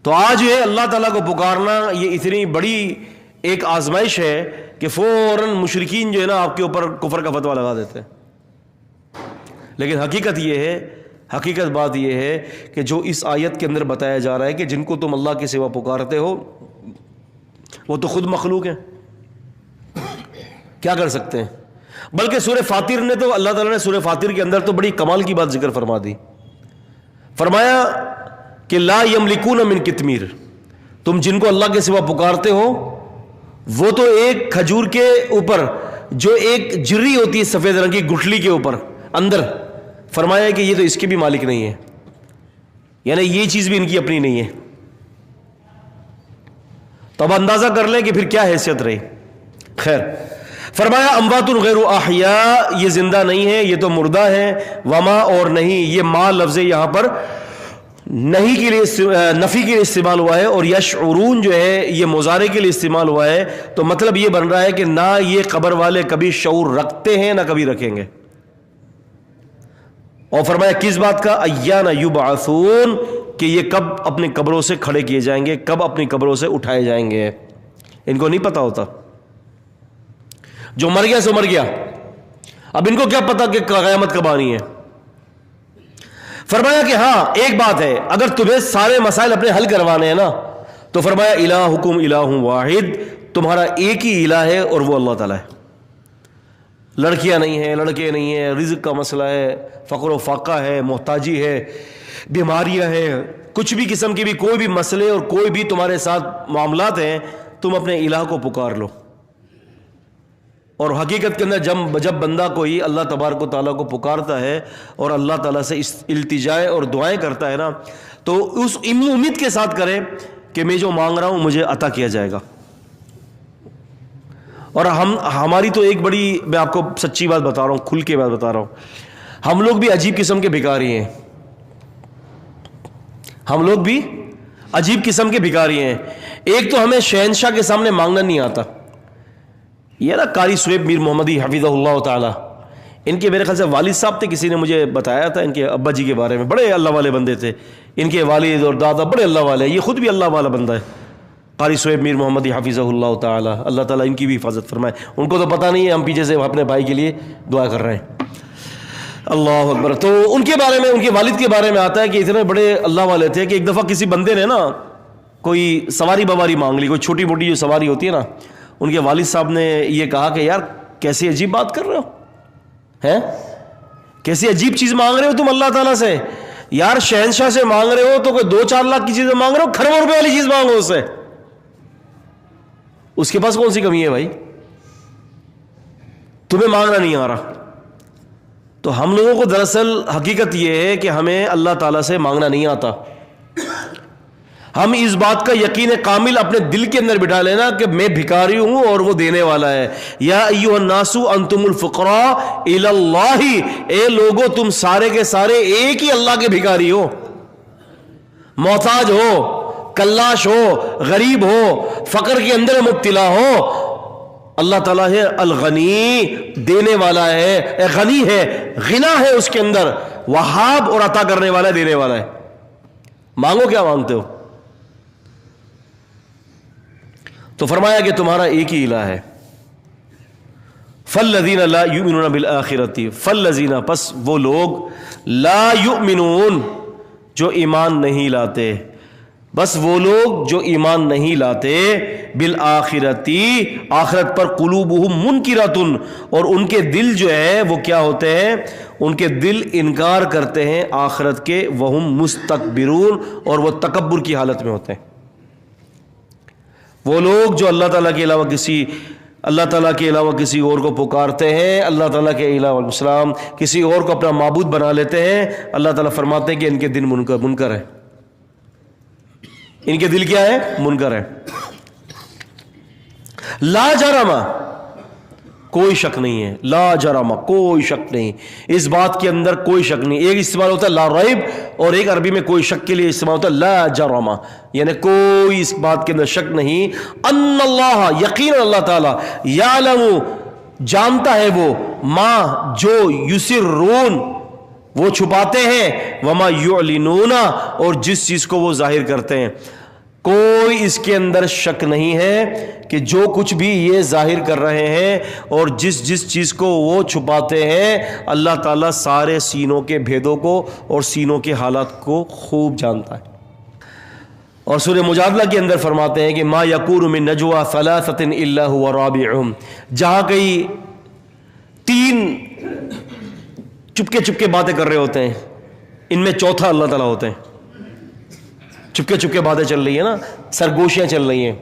تو آج یہ اللہ تعالیٰ کو پکارنا یہ اتنی بڑی ایک آزمائش ہے کہ فوراً مشرکین جو ہے نا آپ کے اوپر کفر کا فتویٰ لگا دیتے ہیں. لیکن حقیقت بات یہ ہے کہ جو اس آیت کے اندر بتایا جا رہا ہے کہ جن کو تم اللہ کے سوا پکارتے ہو وہ تو خود مخلوق ہیں, کیا کر سکتے ہیں. بلکہ سورہ فاطر نے تو اللہ تعالیٰ نے سورہ فاطر کے اندر تو بڑی کمال کی بات ذکر فرما دی. فرمایا کہ لا یملکون من قطمیر, تم جن کو اللہ کے سوا پکارتے ہو وہ تو ایک کھجور کے اوپر جو ایک جری ہوتی ہے سفید رنگ کی گٹھلی کے اوپر اندر, فرمایا کہ یہ تو اس کے بھی مالک نہیں ہے, یعنی یہ چیز بھی ان کی اپنی نہیں ہے. تو اب اندازہ کر لیں کہ پھر کیا حیثیت رہی. خیر, فرمایا اموات غیر احیاء, یہ زندہ نہیں ہے یہ تو مردہ ہے. وما, اور نہیں, یہ ما لفظ یہاں پر نہیں کے لیے نفی کے لیے استعمال ہوا ہے, اور یشعرون جو ہے یہ مضارع کے لیے استعمال ہوا ہے. تو مطلب یہ بن رہا ہے کہ نہ یہ قبر والے کبھی شعور رکھتے ہیں نہ کبھی رکھیں گے. اور فرمایا کس بات کا, ایان یبعثون, کہ یہ کب اپنی قبروں سے کھڑے کیے جائیں گے, کب اپنی قبروں سے اٹھائے جائیں گے. ان کو نہیں پتا ہوتا, جو مر گیا سو مر گیا, اب ان کو کیا پتا کہ قیامت کب آنی ہے. فرمایا کہ ہاں ایک بات ہے, اگر تمہیں سارے مسائل اپنے حل کروانے ہیں نا تو فرمایا الہکم الہ واحد, تمہارا ایک ہی الہ ہے اور وہ اللہ تعالیٰ ہے. لڑکیاں نہیں ہیں, لڑکے نہیں ہیں, رزق کا مسئلہ ہے, فقر و فاقہ ہے, محتاجی ہے, بیماریاں ہیں, کچھ بھی قسم کے بھی کوئی بھی مسئلے اور کوئی بھی تمہارے ساتھ معاملات ہیں, تم اپنے الہ کو پکار لو. اور حقیقت کے اندر جب بندہ کوئی اللہ تبارک و تعالیٰ کو پکارتا ہے اور اللہ تعالیٰ سے التجائے اور دعائیں کرتا ہے نا, تو اس امید کے ساتھ کرے کہ میں جو مانگ رہا ہوں مجھے عطا کیا جائے گا. اور ہماری تو ایک بڑی, میں آپ کو سچی بات بتا رہا ہوں, کھل کے بات بتا رہا ہوں, ہم لوگ بھی عجیب قسم کے بھکاری ہیں. ہم لوگ بھی عجیب قسم کے بھکاری ہیں. ایک تو ہمیں شہنشاہ کے سامنے مانگنا نہیں آتا. یہ نا قاری سہیب میر محمدی حفظہ اللہ تعالی, ان کے میرے خیال سے والد صاحب تھے, کسی نے مجھے بتایا تھا ان کے ابا جی کے بارے میں, بڑے اللہ والے بندے تھے. ان کے والد اور دادا بڑے اللہ والے, یہ خود بھی اللہ والا بندہ ہے, قاری سہیب میر محمدی حفظہ اللہ تعالی. اللہ تعالیٰ ان کی بھی حفاظت فرمائے. ان کو تو پتہ نہیں ہے, ہم پیچھے سے اپنے بھائی کے لیے دعا کر رہے ہیں. اللہ اکبر. تو ان کے بارے میں, ان کے والد کے بارے میں آتا ہے کہ اتنے بڑے اللہ والے تھے کہ ایک دفعہ کسی بندے نے نا کوئی سواری بواری مانگ لی, کوئی چھوٹی موٹی جو سواری ہوتی ہے نا, ان کے والد صاحب نے یہ کہا کہ یار کیسی عجیب بات کر رہے ہو, ہیں کیسی عجیب چیز مانگ رہے ہو تم اللہ تعالیٰ سے. یار شہنشاہ سے مانگ رہے ہو تو کوئی 2-4 لاکھ کی چیزیں مانگ رہے ہو, کھربوں روپے والی چیز مانگو اس سے, اس کے پاس کون سی کمی ہے بھائی, تمہیں مانگنا نہیں آ رہا. تو ہم لوگوں کو دراصل حقیقت یہ ہے کہ ہمیں اللہ تعالیٰ سے مانگنا نہیں آتا. ہم اس بات کا یقین کامل اپنے دل کے اندر بٹھا لینا کہ میں بھکاری ہوں اور وہ دینے والا ہے. یا ایھا الناس انتم الفقراء الی اللہ, اے لوگو تم سارے کے سارے ایک ہی اللہ کے بھکاری ہو, محتاج ہو, کلاش ہو, غریب ہو, فقر کے اندر مبتلا ہو. اللہ تعالیٰ ہے الغنی, دینے والا ہے, غنی ہے, غنا ہے اس کے اندر, وہاب اور عطا کرنے والا ہے, دینے والا ہے. مانگو کیا مانگتے ہو. تو فرمایا کہ تمہارا ایک ہی الہ ہے. فالذین لا یؤمنون بالآخرۃ, فالذین, پس وہ لوگ, لا یؤمنون, جو ایمان نہیں لاتے, بس وہ لوگ جو ایمان نہیں لاتے, بالآخرۃ, آخرت پر, قلوبہم منکرۃ, اور ان کے دل جو ہے وہ کیا ہوتے ہیں, ان کے دل انکار کرتے ہیں آخرت کے, وہم مستکبرون, اور وہ تکبر کی حالت میں ہوتے ہیں. وہ لوگ جو اللہ تعالیٰ کے علاوہ کسی اور کو پکارتے ہیں, اللہ تعالیٰ کے الہ والسلام کسی اور کو اپنا معبود بنا لیتے ہیں, اللہ تعالیٰ فرماتے ہیں کہ ان کے دل منکر ہے. ان کے دل کیا ہے, منکر ہے. لا جرم, کوئی شک نہیں ہے, لا جرم, کوئی شک نہیں, اس بات کے اندر کوئی شک نہیں. ایک استعمال ہوتا ہے لا ریب, اور ایک عربی میں کوئی شک کے لیے استعمال ہوتا ہے لا جرم, یعنی کوئی اس بات کے اندر شک نہیں. ان اللہ, یقین اللہ تعالی, یعلم, جانتا ہے وہ, ما, جو, یسرون, وہ چھپاتے ہیں, وما یعلنون, اور جس چیز کو وہ ظاہر کرتے ہیں. کوئی اس کے اندر شک نہیں ہے کہ جو کچھ بھی یہ ظاہر کر رہے ہیں اور جس جس چیز کو وہ چھپاتے ہیں، اللہ تعالیٰ سارے سینوں کے بھیدوں کو اور سینوں کے حالات کو خوب جانتا ہے۔ اور سورہ مجادلہ کے اندر فرماتے ہیں کہ ما یکون من نجوى ثلاثة الا هو رابعهم، جہاں کئی تین چپکے چپکے باتیں کر رہے ہوتے ہیں، ان میں چوتھا اللہ تعالیٰ ہوتے ہیں۔ چپکے چپکے باتیں چل رہی ہیں نا، سرگوشیاں چل رہی ہیں،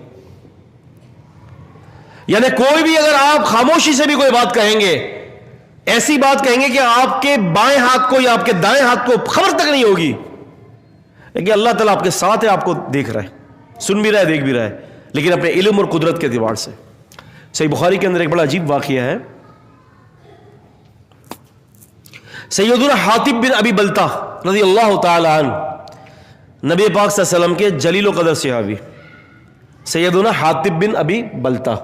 یعنی کوئی بھی اگر آپ خاموشی سے بھی کوئی بات کہیں گے، ایسی بات کہیں گے کہ آپ کے بائیں ہاتھ کو یا آپ کے دائیں ہاتھ کو خبر تک نہیں ہوگی، لیکن اللہ تعالیٰ آپ کے ساتھ ہے، آپ کو دیکھ رہا ہے، سن بھی رہا ہے، دیکھ بھی رہا ہے، لیکن اپنے علم اور قدرت کے اعتبار سے۔ صحیح بخاری کے اندر ایک بڑا عجیب واقعہ ہے، سیدنا حاطب بن ابی بلتہ رضی اللہ تعالی عنہ، نبی پاک صلی اللہ علیہ وسلم کے جلیل و قدر صحابی سیدنا حاطب بن ابی بلتہ،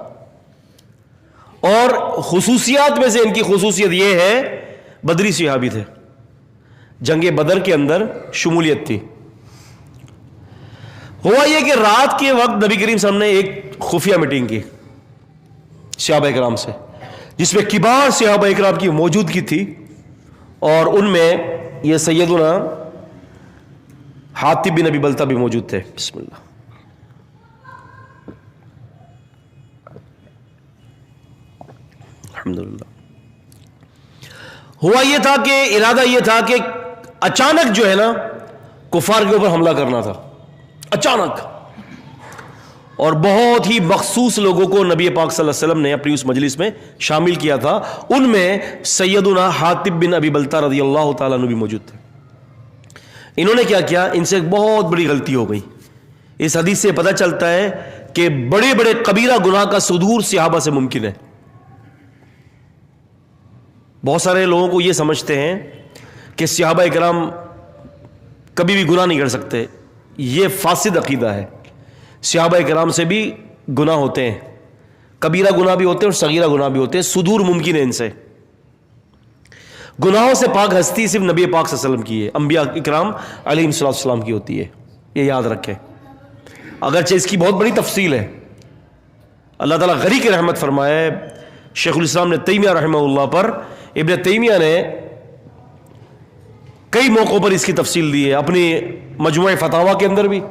اور خصوصیات میں سے ان کی خصوصیت یہ ہے، بدری صحابی تھے، جنگ بدر کے اندر شمولیت تھی۔ ہوا یہ کہ رات کے وقت نبی کریم صلی اللہ علیہ وسلم نے ایک خفیہ میٹنگ کی صحابہ اکرام سے، جس میں کبار صحابہ اکرام کی موجودگی تھی، اور ان میں یہ سیدنا حاطب بن ابی بلتہ بھی موجود تھے۔ بسم اللہ۔ الحمدللہ۔ ہوا یہ تھا کہ ارادہ یہ تھا کہ اچانک جو ہے نا کفار کے اوپر حملہ کرنا تھا، اچانک، اور بہت ہی مخصوص لوگوں کو نبی پاک صلی اللہ علیہ وسلم نے اپنی اس مجلس میں شامل کیا تھا، ان میں سیدنا حاطب بن ابی بلتہ رضی اللہ تعالیٰ عنہ بھی موجود تھے۔ انہوں نے کیا کیا؟ ان سے ایک بہت بڑی غلطی ہو گئی۔ اس حدیث سے پتہ چلتا ہے کہ بڑے بڑے کبیرہ گناہ کا صدور صحابہ سے ممکن ہے۔ بہت سارے لوگوں کو یہ سمجھتے ہیں کہ صحابہ اکرام کبھی بھی گناہ نہیں کر سکتے، یہ فاسد عقیدہ ہے۔ صحابہ اکرام سے بھی گناہ ہوتے ہیں، کبیرہ گناہ بھی ہوتے ہیں اور صغیرہ گناہ بھی ہوتے ہیں، صدور ممکن ہے ان سے۔ گناہوں سے پاک ہستی صرف نبی پاک صلی اللہ علیہ وسلم کی ہے، انبیاء اکرام علیہم السلام کی ہوتی ہے، یہ یاد رکھیں، اگرچہ اس کی بہت بڑی تفصیل ہے۔ اللہ تعالیٰ غریق رحمت فرمائے، شیخ الاسلام نے تیمیہ رحمہ اللہ پر، ابن تیمیہ نے کئی موقعوں پر اس کی تفصیل دی ہے، اپنی مجموعہ فتاویٰ کے اندر بھی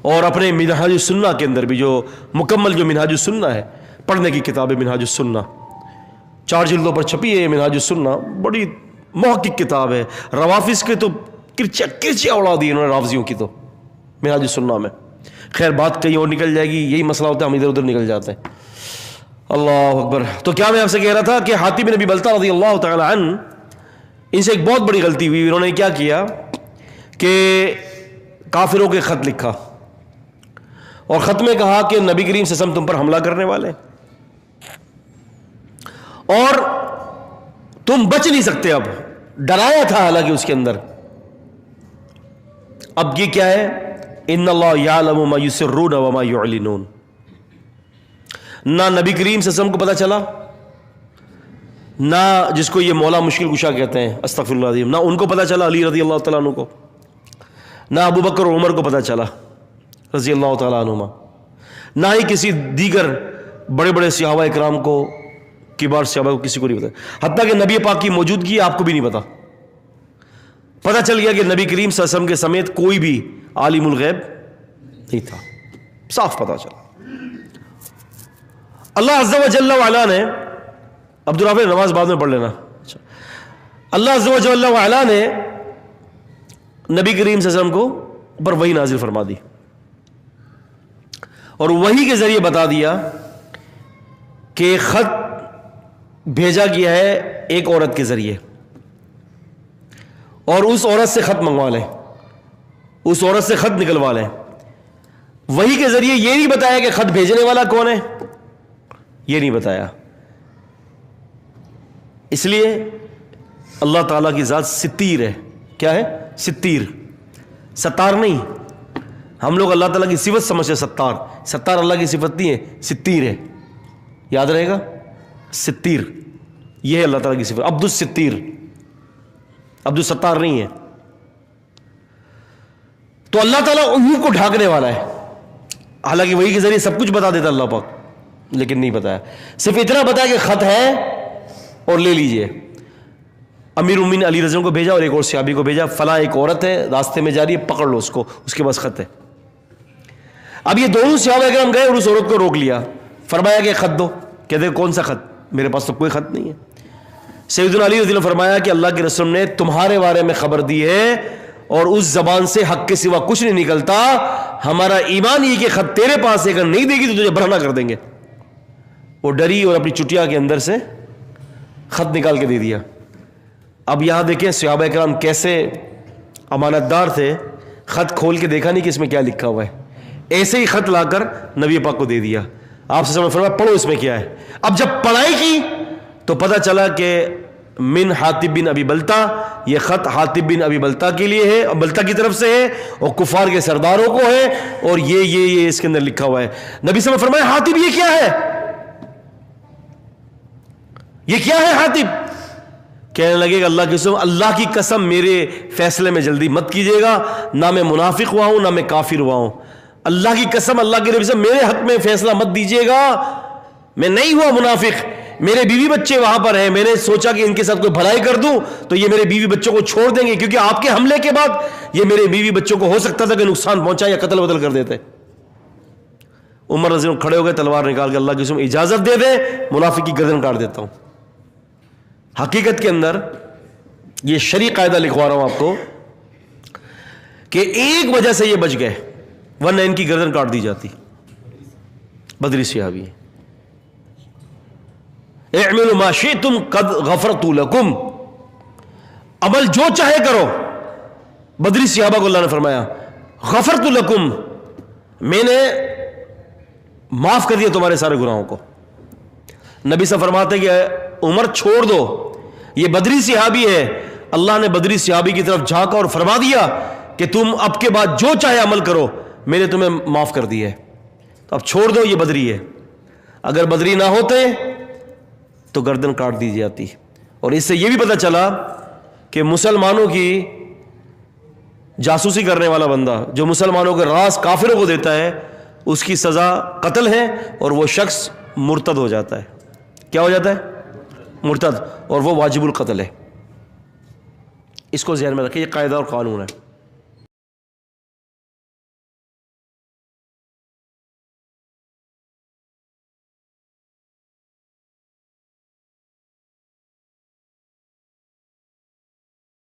اور اپنے منہاج السنہ کے اندر بھی، جو مکمل جو منہاج السنہ ہے، پڑھنے کی کتاب ہے منہاج السنہ، 4 جلدوں پر چھپی ہے منہاج السنہ، بڑی محقق کتاب ہے۔ روافظ کے تو کرچیاں اڑا دی انہوں نے، رافضیوں کی تو منہاج السنہ میں۔ خیر بات کہیں اور نکل جائے گی، یہی مسئلہ ہوتا ہے، ہم ادھر ادھر نکل جاتے ہیں۔ اللہ اکبر۔ تو کیا میں آپ سے کہہ رہا تھا کہ حاطب بن ابی بلتہ رضی اللہ تعالی عنہ، ان سے ایک بہت بڑی غلطی ہوئی۔ انہوں نے کیا کیا کہ کافروں کے خط لکھا، اور خط میں کہا کہ نبی کریم صلی اللہ علیہ وسلم تم پر حملہ کرنے والے، اور تم بچ نہیں سکتے۔ اب ڈرایا تھا حالانکہ اس کے اندر۔ اب یہ کیا ہے؟ ان اللہ یعلم ما یسرون وما یعلنون۔ نہ نبی کریم صلی اللہ علیہ وسلم کو پتہ چلا، نہ جس کو یہ مولا مشکل کشا کہتے ہیں استغفر اللہ العظیم، نہ ان کو پتہ چلا علی رضی اللہ تعالیٰ عنہ کو، نہ ابو بکر اور عمر کو پتہ چلا رضی اللہ تعالیٰ عنہما، نہ ہی کسی دیگر بڑے بڑے صحابہ اکرام کو، کبار صحابہ کو، کسی کو نہیں پتا، حتیٰ کہ نبی پاک کی موجودگی آپ کو بھی نہیں پتا۔ پتہ چل گیا کہ نبی کریم صلی اللہ علیہ وسلم کے سمیت کوئی بھی عالم الغیب نہیں تھا، صاف پتہ چلا۔ اللہ عز و جل وعلا نے، عبدالرحمن نماز بعد میں پڑھ لینا، اللہ عز و جل وعلا نے نبی کریم صلی اللہ علیہ وسلم کو پر وحی نازل فرما دی، اور وحی کے ذریعے بتا دیا کہ خط بھیجا گیا ہے ایک عورت کے ذریعے، اور اس عورت سے خط منگوا لیں، اس عورت سے خط نکلوا لیں۔ وحی کے ذریعے یہ نہیں بتایا کہ خط بھیجنے والا کون ہے، یہ نہیں بتایا۔ اس لیے اللہ تعالیٰ کی ذات ستیر ہے۔ کیا ہے؟ ستیر، ستار نہیں۔ ہم لوگ اللہ تعالیٰ کی صفت سمجھتے ستار، ستار اللہ کی صفت نہیں ہے، ستیر ہے، یاد رہے گا، ستیر یہ ہے اللہ تعالیٰ کی صفت، عبد الستیر، عبد الستار نہیں ہے۔ تو اللہ تعالیٰ عیوب کو ڈھانکنے والا ہے. حالانکہ وہی کے ذریعے سب کچھ بتا دیتا اللہ پاک, لیکن نہیں بتایا. صرف اتنا بتایا کہ خط ہے اور لے لیجئے. امیر المومنین علی رضی اللہ عنہ کو بھیجا اور ایک اور صحابی کو بھیجا, فلاں ایک عورت ہے راستے میں جا رہی ہے, پکڑ لو اس کو, اس کے پاس خط ہے. اب یہ دونوں صحابہ کرام گئے اور اس عورت کو روک لیا, فرمایا کہ خط دو. کہتے کون سا خط, میرے پاس تو کوئی خط نہیں ہے. سیدنا علی رضی اللہ عنہ فرمایا کہ اللہ کے رسول نے تمہارے بارے میں خبر دی ہے اور اس زبان سے حق کے سوا کچھ نہیں نکلتا, ہمارا ایمان یہ کہ خط تیرے پاس ہے, اگر نہیں دے گی تو تجھے برہنہ کر دیں گے. وہ ڈری اور اپنی چٹیا کے اندر سے خط نکال کے دے دیا. اب یہاں دیکھیں صحابہ کرام کیسے امانت دار تھے, خط کھول کے دیکھا نہیں کہ اس میں کیا لکھا ہوا ہے, ایسے ہی خط لا کر نبی پاک کو دے دیا. آپ سے فرمایا پڑھو اس میں کیا ہے. اب جب پڑھائی کی تو پتہ چلا کہ من حاطب بن ابی بلتا, یہ خط حاطب بن ابی بلتا کے لیے ہے, بلتا کی طرف سے ہے اور کفار کے سرداروں کو ہے, اور یہ اس کے اندر لکھا ہوا ہے. نبی صلی اللہ علیہ وسلم فرمایا حاطب یہ کیا ہے, یہ کیا ہے حاطب؟ کہنے لگے کہ اللہ کی قسم میرے فیصلے میں جلدی مت کیجیے گا, نہ میں منافق ہوا ہوں نہ میں کافر ہوا ہوں. اللہ کی قسم, اللہ کے نبی سے میرے حق میں فیصلہ مت دیجیے گا, میں نہیں ہوا منافق. میرے بیوی بچے وہاں پر ہیں, میں نے سوچا کہ ان کے ساتھ کوئی بھلائی کر دوں تو یہ میرے بیوی بچوں کو چھوڑ دیں گے, کیونکہ آپ کے حملے کے بعد یہ میرے بیوی بچوں کو ہو سکتا تھا کہ نقصان پہنچا یا قتل بدل کر دیتے. عمر رضی اللہ عنہ کھڑے ہو گئے, تلوار نکال کے, اللہ کی قسم اجازت دے دیں منافق کی گردن کاٹ دیتا ہوں. حقیقت کے اندر یہ شرعی قاعدہ لکھوا رہا ہوں آپ کو کہ ایک وجہ سے یہ بچ گئے, ورنہ ان کی گردن کاٹ دی جاتی. بدری صحابی, اعملوا ما شئتم قد غفرت لکم, عمل جو چاہے کرو. بدری صحابہ کو اللہ نے فرمایا غفرت لکم, میں نے معاف کر دیا تمہارے سارے گناہوں کو. نبی صلی اللہ علیہ وسلم فرماتے کہ عمر چھوڑ دو, یہ بدری صحابی ہے. اللہ نے بدری صحابی کی طرف جھانکا اور فرما دیا کہ تم اب کے بعد جو چاہے عمل کرو, میں نے تمہیں معاف کر دیا ہے, تو اب چھوڑ دو, یہ بدری ہے. اگر بدری نہ ہوتے تو گردن کاٹ دی جاتی. اور اس سے یہ بھی پتہ چلا کہ مسلمانوں کی جاسوسی کرنے والا بندہ جو مسلمانوں کے راز کافروں کو دیتا ہے, اس کی سزا قتل ہے, اور وہ شخص مرتد ہو جاتا ہے. کیا ہو جاتا ہے؟ مرتد, اور وہ واجب القتل ہے. اس کو ذہن میں رکھیں, یہ قاعدہ اور قانون ہے.